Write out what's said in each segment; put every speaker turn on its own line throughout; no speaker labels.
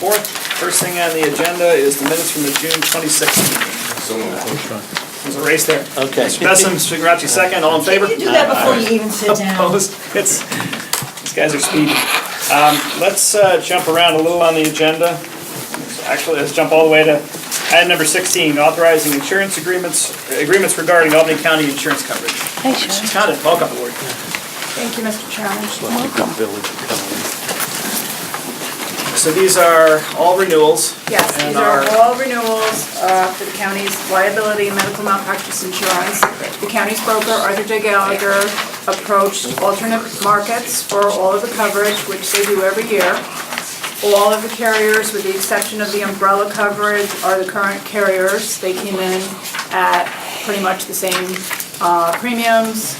4th. First thing on the agenda is the minutes from the June 26th meeting.
So moved.
There's a race there.
Okay.
Mr. Bessem, Mr. Figuracci, second. All in favor?
You do that before you even sit down.
Opposed? These guys are speedy. Let's jump around a little on the agenda. Actually, let's jump all the way to item number 16, authorizing insurance agreements regarding Albany County insurance coverage.
Hey, Sean.
Condon, welcome aboard.
Thank you, Mr. Chairman.
So these are all renewals.
Yes,
and
these are all renewals for the county's liability and medical malpractice insurance. The county's broker, Arthur J. Gallagher, approached alternate markets for all of the coverage, which they do every year. All of the carriers, with the exception of the umbrella coverage, are the current carriers. They came in at pretty much the same premiums.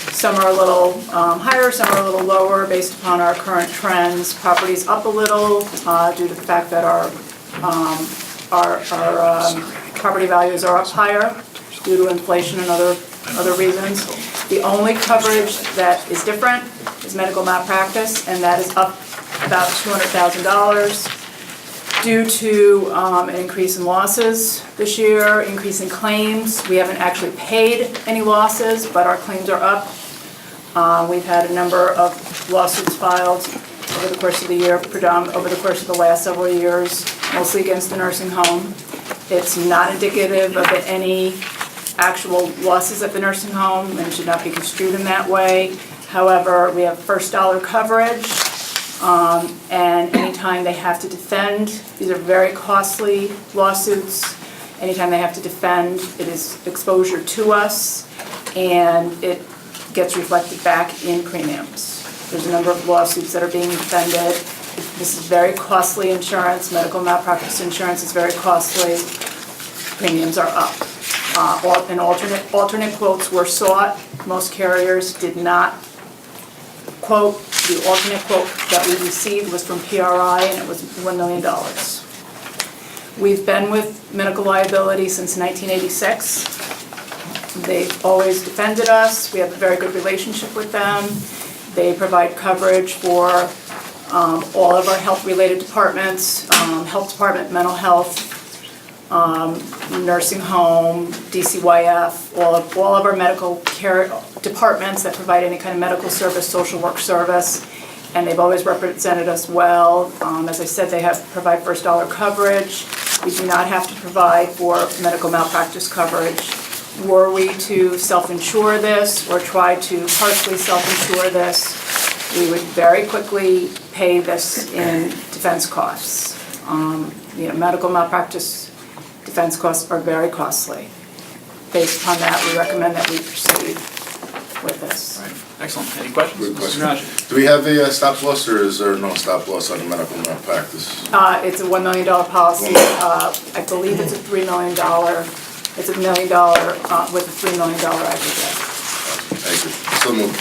Some are a little higher, some are a little lower based upon our current trends. Property's up a little due to the fact that our property values are up higher due to inflation and other reasons. The only coverage that is different is medical malpractice, and that is up about $200,000 due to an increase in losses this year, increase in claims. We haven't actually paid any losses, but our claims are up. We've had a number of lawsuits filed over the course of the year, over the course of the last several years, mostly against the nursing home. It's not indicative of any actual losses at the nursing home and should not be construed in that way. However, we have first dollar coverage, and anytime they have to defend, these are very costly lawsuits. Anytime they have to defend, it is exposure to us, and it gets reflected back in premiums. There's a number of lawsuits that are being defended. This is very costly insurance. Medical malpractice insurance is very costly. Premiums are up. And alternate quotes were sought. Most carriers did not quote. The alternate quote that we received was from PRI, and it was $1 million. We've been with medical liability since 1986. They've always defended us. We have a very good relationship with them. They provide coverage for all of our health-related departments, health department, mental health, nursing home, DCYF, all of our medical care departments that provide any kind of medical service, social work service, and they've always represented us well. As I said, they provide first dollar coverage. We do not have to provide for medical malpractice coverage. Were we to self-insure this or try to partially self-insure this, we would very quickly pay this in defense costs. Medical malpractice defense costs are very costly. Based upon that, we recommend that we proceed with this.
Right. Excellent. Any questions?
Good question.
Mr. Najah?
Do we have a stop loss, or is there no stop loss on the medical malpractice?
It's a $1 million policy. I believe it's a $3 million. It's $1 million with a $3 million aggregate.
Thank you. So moved.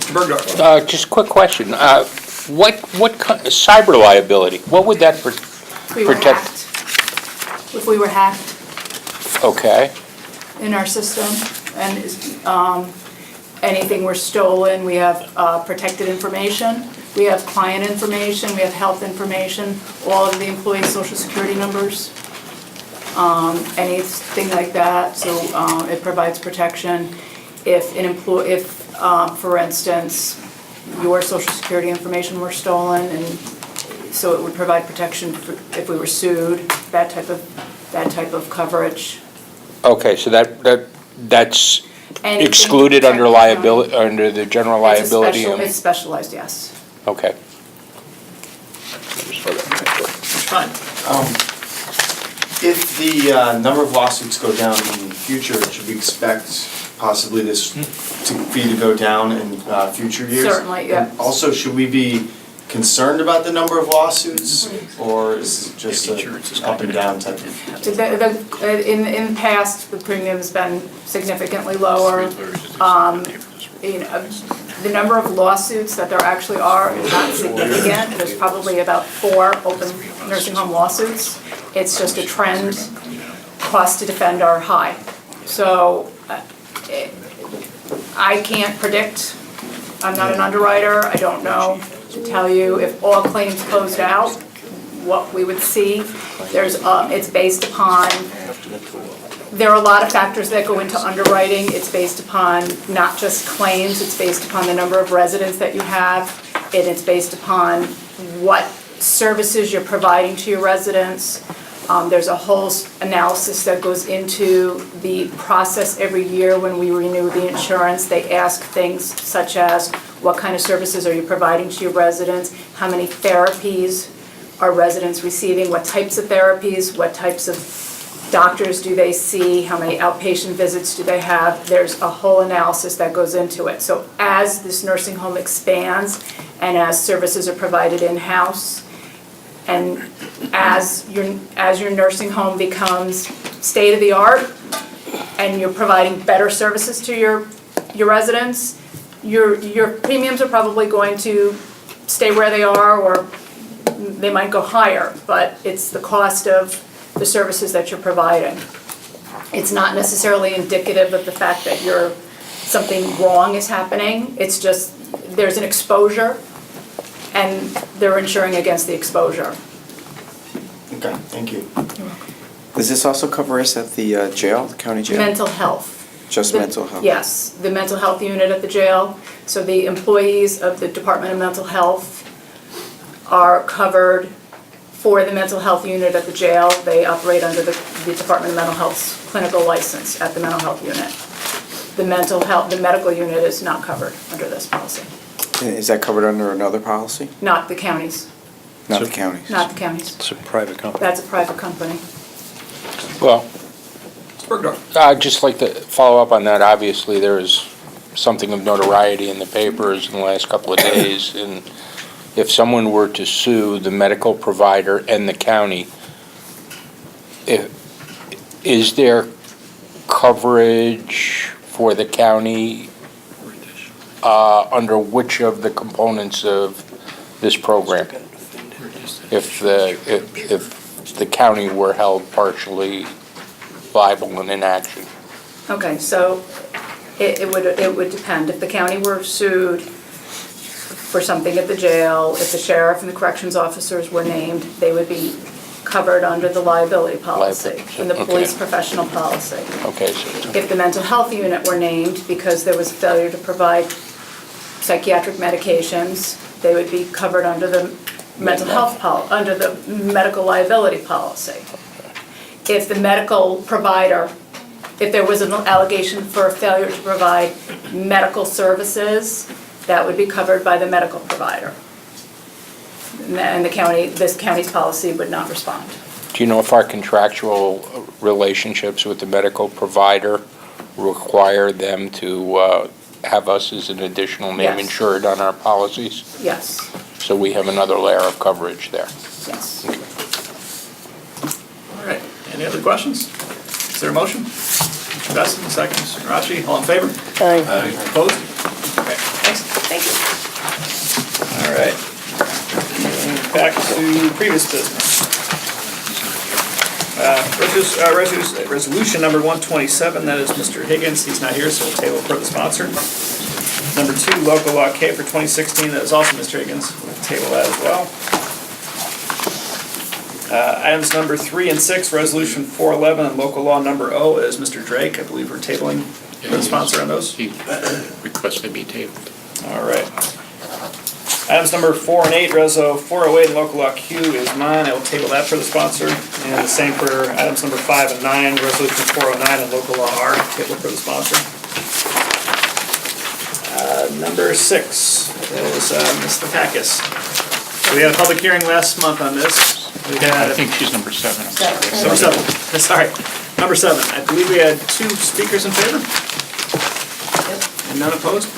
Mr. Bergdorf?
Just a quick question. Cyber liability, what would that
We were
protect?
hacked. If we were hacked
Okay,
in our system and anything were stolen, we have protected information. We have client information, we have health information, all of the employees' social security numbers, anything like that. So it provides protection. If for instance, your social security information were stolen, and so it would provide protection if we were sued, that type of coverage.
okay, so that's
Anything
excluded under
protected from-
liability, under the general liability?
It's specialized, yes.
Okay.
Fine.
If the number of lawsuits go down in the future, should we expect possibly this fee to go down in future years?
Certainly, yeah.
And also, should we be concerned about the number of lawsuits, or is it just an up and down type of?
In the past, the premium's been significantly lower. The number of lawsuits that there actually are is not significant. There's probably about 4 open nursing home lawsuits. It's just a trend. Costs to defend are high. So I can't predict. I'm not an underwriter. I don't know to tell you if all claims closed out, what we would see. It's based upon, there are a lot of factors that go into underwriting. It's based upon not just claims, it's based upon the number of residents that you have, and it's based upon what services you're providing to your residents. There's a whole analysis that goes into the process every year when we renew the insurance. They ask things such as, what kind of services are you providing to your residents? How many therapies are residents receiving? What types of therapies? What types of doctors do they see? How many outpatient visits do they have? There's a whole analysis that goes into it. So as this nursing home expands and as services are provided in-house, and as your nursing home becomes state-of-the-art and you're providing better services to your residents, your premiums are probably going to stay where they are, or they might go higher, but it's the cost of the services that you're providing. It's not necessarily indicative of the fact that something wrong is happening. It's just there's an exposure, and they're insuring against the exposure.
Okay, thank you.
Does this also cover us at the jail, the county jail?
Mental health.
Just
The-
mental health?
Yes, the mental health unit at the jail. So the employees of the Department of Mental Health are covered for the mental health unit at the jail. They operate under the Department of Mental Health's clinical license at the mental health unit. The medical unit is not covered under this policy.
Is that covered under another policy?
Not the counties,
Not the counties?
not the counties.
It's a private company.
That's a private company.
Well,
Bergdorf.
I'd just like to follow up on that. Obviously, there is something of notoriety in the papers in the last couple of days, and if someone were to sue the medical provider and the county, is there coverage for the county under which of the components of this program? If the county were held partially liable in inaction?
Okay, so it would depend. If the county were sued for something at the jail, if the sheriff and the corrections officers were named, they would be covered under the liability policy and the police
Okay.
professional policy.
Okay, so,
If the mental health unit were named because there was failure to provide psychiatric medications, they would be covered under the mental health under the medical liability policy. If the medical provider, if there was an allegation for failure to provide medical services, that would be covered by the medical provider. And this county's policy would not respond.
do you know if our contractual relationships with the medical provider require them to have us as an additional name
Yes.
insured on our policies?
Yes,
So we have another layer of coverage there.
yes.
All right, any other questions? Is there a motion? Mr. Besson, second, Mr. Garachi, all in favor?
Aye.
Opposed? Okay, thanks.
Thank you.
All right. Back to previous business. Resolution number 127, that is Mr. Higgins, he's not here, so we'll table for the sponsor. Number 2, local law K for 2016, that is also Mr. Higgins, we'll table that as well. Items number 3 and 6, resolution 411, and local law number O is Mr. Drake, I believe we're tabling for the sponsor on those.
He requested be tabled.
All right. Items number 4 and 8, Reso 408 and local law Q is mine. I will table that for the sponsor. And the same for items number 5 and 9, resolution 409 and local law R, table for the sponsor. Number 6 is Ms. Lepakis. So we had a public hearing last month on this. We
I
had
think she's number 7. I'm sorry.
number 7. Sorry, number 7. I believe we had 2 speakers in favor and none opposed.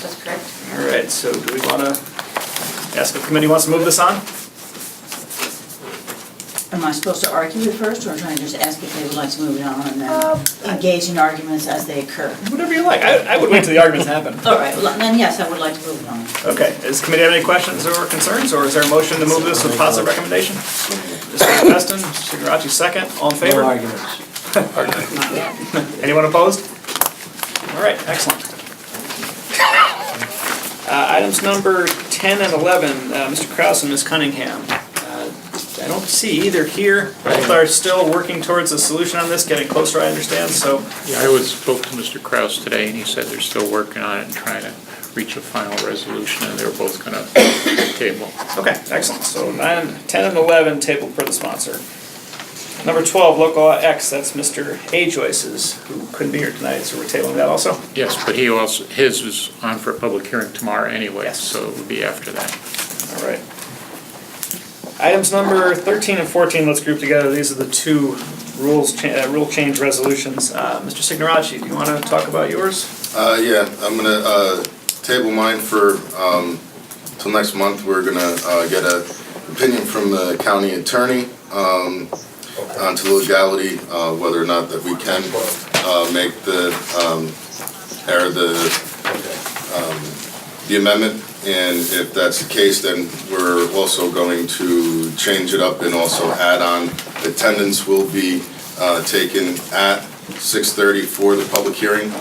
That's correct.
All right, so do we want to ask if the committee wants to move this on?
Am I supposed to argue it first, or trying to just ask if they would like to move it on and then engage in arguments as they occur?
Whatever you like. I would wait till the arguments happen.
All right, well, then yes, I would like to move it on.
Okay, does the committee have any questions or concerns, or is there a motion to move this with positive recommendation? Mr. Peston, Mr. Garachi, second. All in favor? Anyone opposed? All right, excellent. Items number 10 and 11, Mr. Kraus and Ms. Cunningham. don't see either here. Both are still working towards a solution on this, getting closer, I understand, so.
Yeah, spoke to Mr. Kraus today, and he said they're still working on it and trying to reach a final resolution, and they're both gonna table.
Okay, excellent. So 9, 10, and 11 tabled per the sponsor. Number 12, Local X, that's Mr. A. Joyce's, who couldn't be here tonight, so we're tabling that also.
Yes, but his is on for a public hearing tomorrow anyway,
Yes.
so it would be after that.
All right. Items number 13 and 14, let's group together. These are the two rule change resolutions. Mr. Signoracci, do you want to talk about yours?
Yeah, I'm gonna table mine for till next month. We're gonna get an opinion from the county attorney onto the legality, whether or not that we can make the amendment. And if that's the case, then we're also going to change it up and also add on attendance will be taken at 6:30 for the public hearing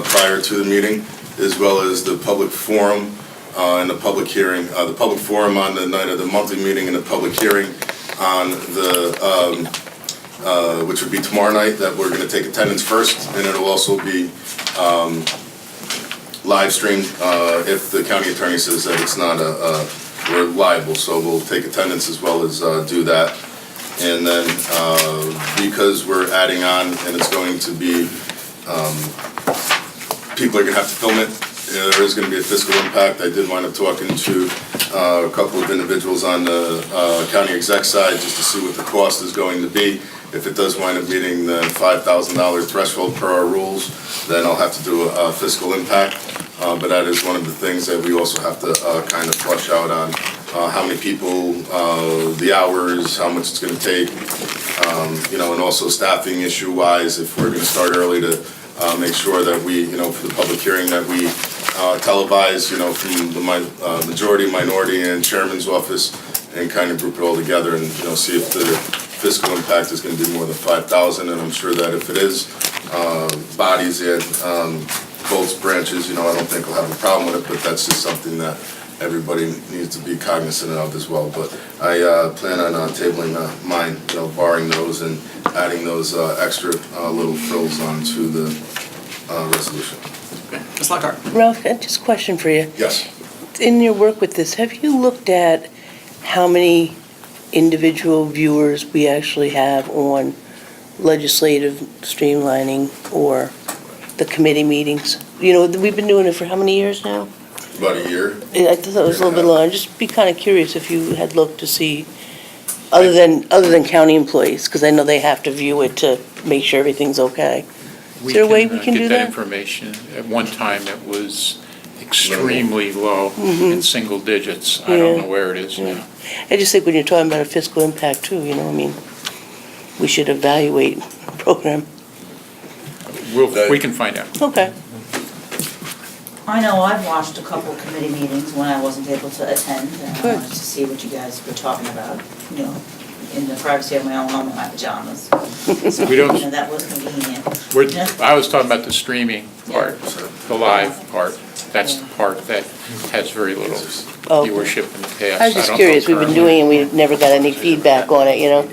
prior to the meeting, as well as the public forum and the public hearing, the public forum on the night of the monthly meeting and the public hearing on the, which would be tomorrow night, that we're gonna take attendance first, and it'll also be live streamed if the county attorney says that it's not we're liable, so we'll take attendance as well as do that. And then because we're adding on and it's going to be, people are gonna have to film it, there is gonna be a fiscal impact. I did wind up talking to a couple of individuals on the county exec side just to see what the cost is going to be. If it does wind up meeting the $5,000 threshold per our rules, then I'll have to do a fiscal impact. But that is one of the things that we also have to kind of flush out on how many people, the hours, how much it's gonna take, you know, and also staffing issue wise, if we're gonna start early to make sure that we, you know, for the public hearing that we televise, you know, from the majority, minority, and chairman's office, and kind of group it all together and, you know, see if the fiscal impact is gonna be more than 5,000, and I'm sure that if it is, bodies and both branches, you know, I don't think we'll have a problem with it, but that's just something that everybody needs to be cognizant of as well. But I plan on tabling mine, you know, barring those and adding those extra little frills onto the resolution.
Okay, Ms. Lockhart.
Ralph, just a question for you.
Yes.
In your work with this, have you looked at how many individual viewers we actually have on legislative streamlining or the committee meetings? You know, we've been doing it for how many years now?
About a year.
I thought it was a little bit long. Just be kind of curious if you had looked to see, other than county employees, because I know they have to view it to make sure everything's okay. Is there a way we can do
Get
that?
information. At one time, it was extremely low in single digits. I don't
Yeah.
know where it is
Yeah.
now.
I just think when you're talking about a fiscal impact too, you know, I mean, we should evaluate the program.
We can find out.
Okay.
I know I've watched a couple of committee meetings when I wasn't able to attend, and I
Good.
wanted to see what you guys were talking about, you know, in the privacy of my own home in my pajamas. So,
We don't-
you know, that was convenient.
I was talking about the streaming part, the live part. That's the part that has very little
Okay.
viewership in the past.
I was just
don't know
curious, we've been
currently.
doing it, we've never got any feedback on it, you know?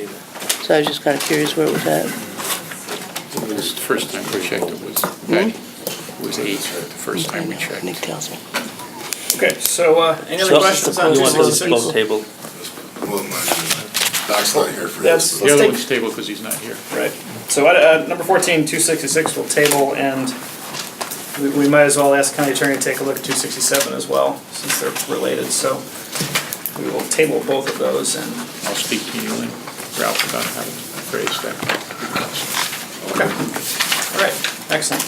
So I was just kind of curious where it was at.
It was the first time we checked, it was, it was 8 the first time we checked.
Nick tells me.
Okay, so any other questions on
You want this
266?
both tabled?
Well, Doc's not here for
That's-
this.
The
Let's
other
take-
one's stable because he's not here.
Right. So number 14, 266 will table, and we might as well ask county attorney to take a look at 267 as well, since they're related. So we will table both of those, and,
I'll speak to you and Ralph about how to phrase that.
okay. All right, excellent.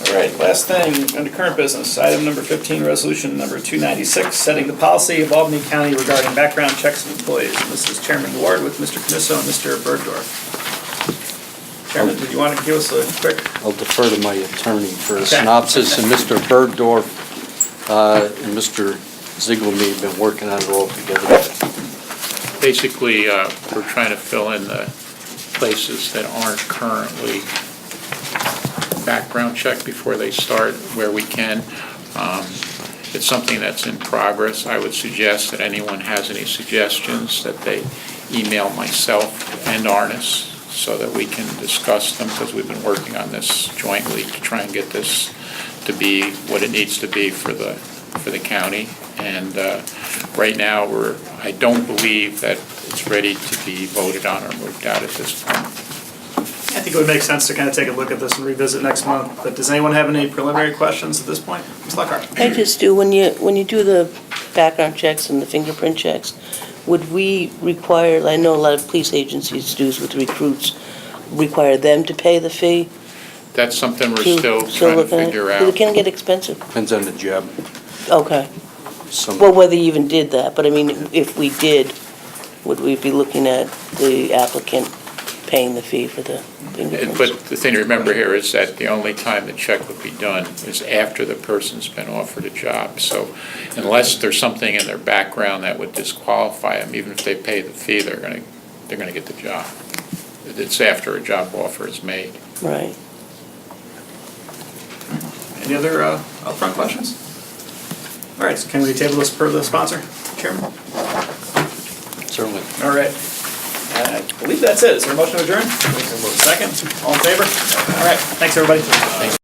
All right, last thing, under current business, item number 15, resolution number 296, setting the policy of Albany County regarding background checks of employees. And this is Chairman Ward with Mr. Canisso and Mr. Bergdorf. Chairman, did you want to give us a quick?
I'll defer to my attorney for a
Okay.
synopsis, and Mr. Bergdorf and Mr. Ziegelme have been working on it all together.
Basically, we're trying to fill in the places that aren't currently background checked before they start where we can. it's something that's in progress. I would suggest that anyone has any suggestions, that they email myself and Arnis so that we can discuss them, because we've been working on this jointly to try and get this to be what it needs to be for the county. And right now, I don't believe that it's ready to be voted on or moved out at this point.
I think it would make sense to kind of take a look at this and revisit next month, but does anyone have any preliminary questions at this point? Ms. Lockhart?
I just do, when you do the background checks and the fingerprint checks, would we require, I know a lot of police agencies do this with recruits, require them to pay the fee?
That's something we're
to-
still trying to
looking at-
figure
Because
out.
it can get expensive.
Depends on the job.
Okay.
Some,
Well, whether you even did that, but I mean, if we did, would we be looking at the applicant paying the fee for the fingerprints?
But the thing to remember here is that the only time the check would be done is after the person's been offered a job. So unless there's something in their background that would disqualify them, even if they pay the fee, they're gonna get the job. It's after a job offer is made.
Right.
Any other upfront questions? All right, so can we table this per the sponsor, Chairman?
certainly.
All right. I believe that's it. Is there a motion to adjourn? Second? All in favor? All right, thanks, everybody.